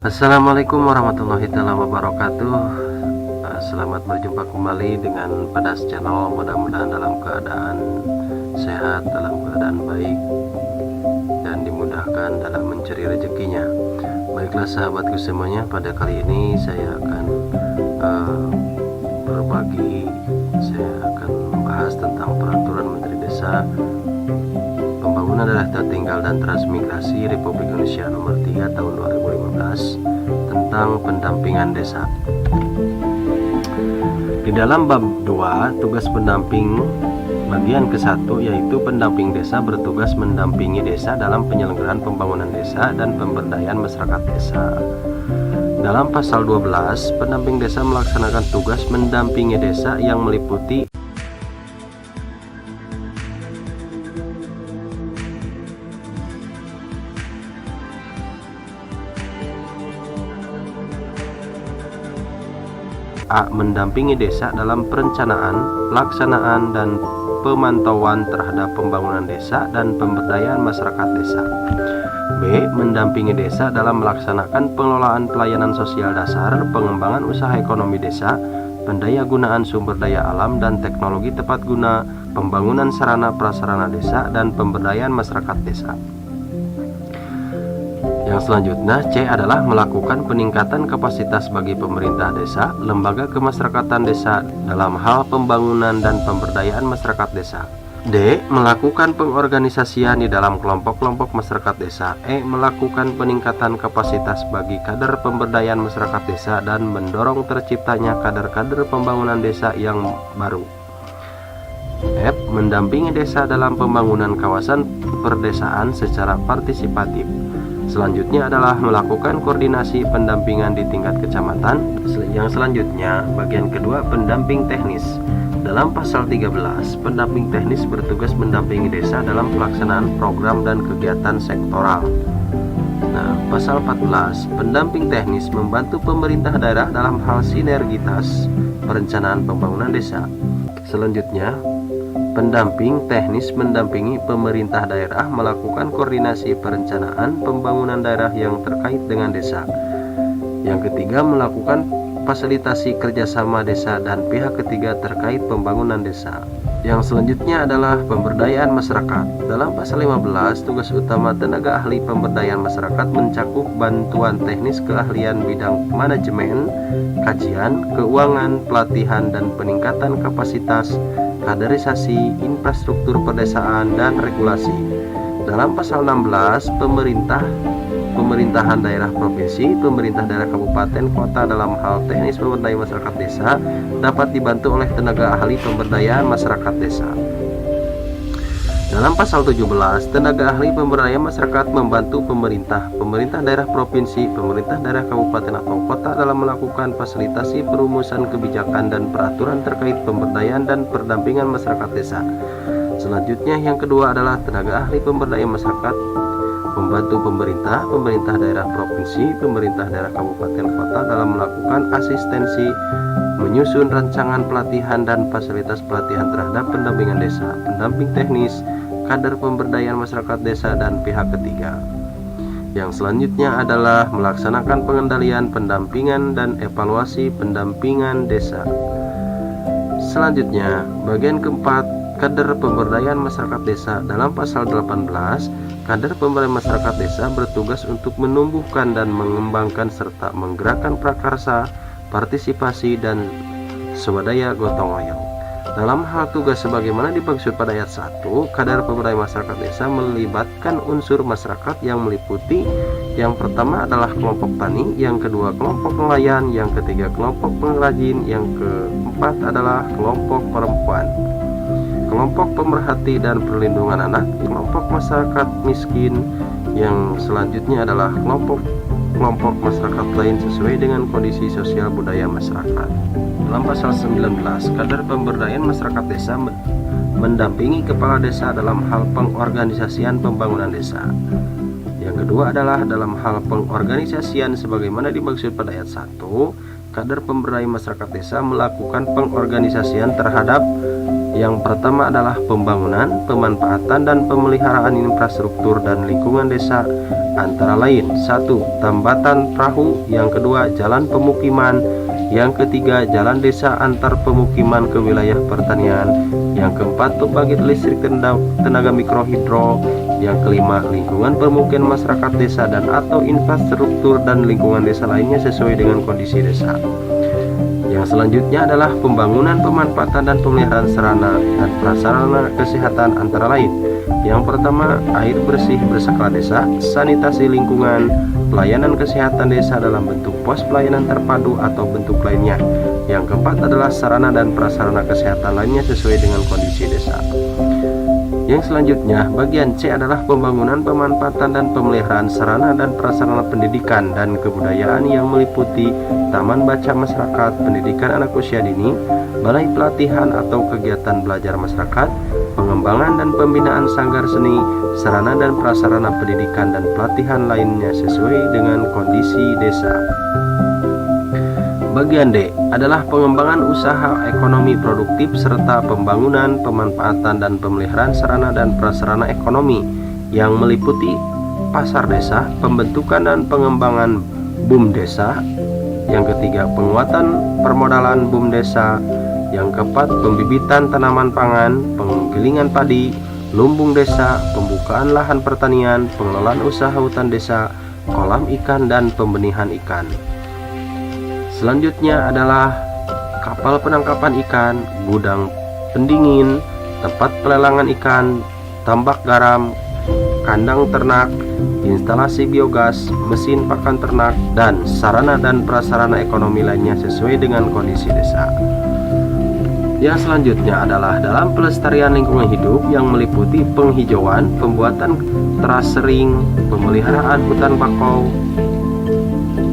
Assalamualaikum warahmatullahi wabarakatuh. Selamat berjumpa kembali dengan Pedas Channel. Mudah-mudahan dalam keadaan sehat, dalam keadaan baik, dan dimudahkan dalam mencari rezekinya. Baiklah sahabatku semuanya, pada kali ini saya akan saya akan membahas tentang peraturan Menteri Desa Pembangunan Daerah Tertinggal dan Transmigrasi Republik Indonesia nomor 3 tahun 2015 tentang pendampingan desa. Di dalam bab 2 tugas pendamping bagian ke-1, yaitu pendamping desa bertugas mendampingi desa dalam penyelenggaraan pembangunan desa dan pemberdayaan masyarakat desa. Dalam pasal 12, pendamping desa melaksanakan tugas mendampingi desa yang meliputi A. Mendampingi desa dalam perencanaan, pelaksanaan, dan pemantauan terhadap pembangunan desa dan pemberdayaan masyarakat desa. B. Mendampingi desa dalam melaksanakan pengelolaan pelayanan sosial dasar, pengembangan usaha ekonomi desa, pendayagunaan sumber daya alam dan teknologi tepat guna, pembangunan sarana prasarana desa, dan pemberdayaan masyarakat desa. Yang selanjutnya, C adalah melakukan peningkatan kapasitas bagi pemerintah desa, lembaga kemasyarakatan desa dalam hal pembangunan dan pemberdayaan masyarakat desa. D. Melakukan pengorganisasian di dalam kelompok-kelompok masyarakat desa. E. Melakukan peningkatan kapasitas bagi kader pemberdayaan masyarakat desa dan mendorong terciptanya kader-kader pembangunan desa yang baru. F. Mendampingi desa dalam pembangunan kawasan perdesaan secara partisipatif. Selanjutnya adalah melakukan koordinasi pendampingan di tingkat kecamatan. Yang selanjutnya, bagian kedua, pendamping teknis. Dalam pasal 13, pendamping teknis bertugas mendampingi desa dalam pelaksanaan program dan kegiatan sektoral. Nah, pasal 14, pendamping teknis membantu pemerintah daerah dalam hal sinergitas perencanaan pembangunan desa. Selanjutnya, pendamping teknis mendampingi pemerintah daerah melakukan koordinasi perencanaan pembangunan daerah yang terkait dengan desa. Yang ketiga, melakukan fasilitasi kerjasama desa dan pihak ketiga terkait pembangunan desa. Yang selanjutnya adalah pemberdayaan masyarakat. Dalam pasal 15, tugas utama tenaga ahli pemberdayaan masyarakat mencakup bantuan teknis keahlian bidang manajemen, kajian, keuangan, pelatihan, dan peningkatan kapasitas, kaderisasi, infrastruktur pedesaan, dan regulasi. Dalam pasal 16, pemerintahan daerah provinsi, pemerintah daerah kabupaten, kota dalam hal teknis pemberdayaan masyarakat desa dapat dibantu oleh tenaga ahli pemberdayaan masyarakat desa. Dalam pasal 17, tenaga ahli pemberdayaan masyarakat membantu pemerintah daerah provinsi, pemerintah daerah kabupaten atau kota dalam melakukan fasilitasi perumusan kebijakan dan peraturan terkait pemberdayaan dan pendampingan masyarakat desa. Selanjutnya, yang kedua adalah tenaga ahli pemberdayaan masyarakat membantu pemerintah daerah provinsi, pemerintah daerah kabupaten kota dalam melakukan asistensi, menyusun rancangan pelatihan dan fasilitas pelatihan terhadap pendampingan desa, pendamping teknis, kader pemberdayaan masyarakat desa, dan pihak ketiga. Yang selanjutnya adalah melaksanakan pengendalian, pendampingan, dan evaluasi pendampingan desa. Selanjutnya, bagian keempat, kader pemberdayaan masyarakat desa. Dalam pasal 18, kader pemberdayaan masyarakat desa bertugas untuk menumbuhkan dan mengembangkan serta menggerakkan prakarsa, partisipasi, dan swadaya gotong royong. Dalam hal tugas sebagaimana dimaksud pada ayat 1, kader pemberdayaan masyarakat desa melibatkan unsur masyarakat yang meliputi: yang pertama adalah kelompok tani, yang kedua kelompok nelayan, yang ketiga kelompok pengrajin, yang keempat adalah kelompok perempuan, kelompok pemerhati dan perlindungan anak, kelompok masyarakat miskin, yang selanjutnya adalah kelompok masyarakat lain sesuai dengan kondisi sosial budaya masyarakat. Dalam pasal 19, kader pemberdayaan masyarakat desa mendampingi kepala desa dalam hal pengorganisasian pembangunan desa. Yang kedua adalah dalam hal pengorganisasian sebagaimana dimaksud pada ayat 1, kader pemberdayaan masyarakat desa melakukan pengorganisasian terhadap yang pertama adalah pembangunan, pemanfaatan, dan pemeliharaan infrastruktur dan lingkungan desa, antara lain: 1. Tambatan perahu, yang kedua jalan pemukiman, yang ketiga jalan desa antar pemukiman ke wilayah pertanian, yang keempat pembangkit listrik tenaga mikrohidro, yang kelima lingkungan permukiman masyarakat desa dan atau infrastruktur dan lingkungan desa lainnya sesuai dengan kondisi desa. Yang selanjutnya adalah pembangunan, pemanfaatan, dan pemeliharaan sarana dan prasarana kesehatan, antara lain: yang pertama air bersih berskala desa, sanitasi lingkungan, pelayanan kesehatan desa dalam bentuk pos pelayanan terpadu atau bentuk lainnya. Yang keempat adalah sarana dan prasarana kesehatan lainnya sesuai dengan kondisi desa. Yang selanjutnya, bagian C adalah pembangunan, pemanfaatan, dan pemeliharaan sarana dan prasarana pendidikan dan kebudayaan yang meliputi taman baca masyarakat, pendidikan anak usia dini, balai pelatihan atau kegiatan belajar masyarakat, pengembangan dan pembinaan sanggar seni, sarana dan prasarana pendidikan dan pelatihan lainnya sesuai dengan kondisi desa. Bagian D adalah pengembangan usaha ekonomi produktif serta pembangunan, pemanfaatan, dan pemeliharaan sarana dan prasarana ekonomi yang meliputi pasar desa, pembentukan dan pengembangan BUM desa. Yang ketiga, penguatan permodalan BUM desa. Yang keempat, pembibitan tanaman pangan, penggilingan padi, lumbung desa, pembukaan lahan pertanian, pengelolaan usaha hutan desa, kolam ikan, dan pembenihan ikan. Selanjutnya adalah kapal penangkapan ikan, gudang pendingin, tempat pelelangan ikan, tambak garam, kandang ternak, instalasi biogas, mesin pakan ternak, dan sarana dan prasarana ekonomi lainnya sesuai dengan kondisi desa. Yang selanjutnya adalah dalam pelestarian lingkungan hidup yang meliputi penghijauan, pembuatan terasering, pemeliharaan hutan bakau,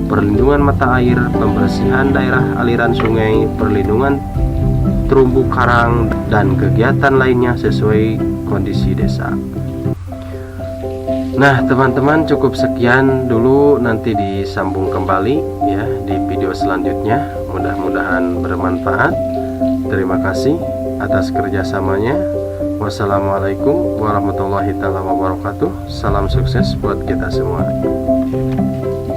perlindungan mata air, pembersihan daerah aliran sungai, perlindungan terumbu karang, dan kegiatan lainnya sesuai kondisi desa. Nah teman-teman, cukup sekian dulu, nanti disambung kembali ya di video selanjutnya. Mudah-mudahan bermanfaat. Terima kasih atas kerjasamanya. Wassalamualaikum warahmatullahi wabarakatuh. Salam sukses buat kita semua.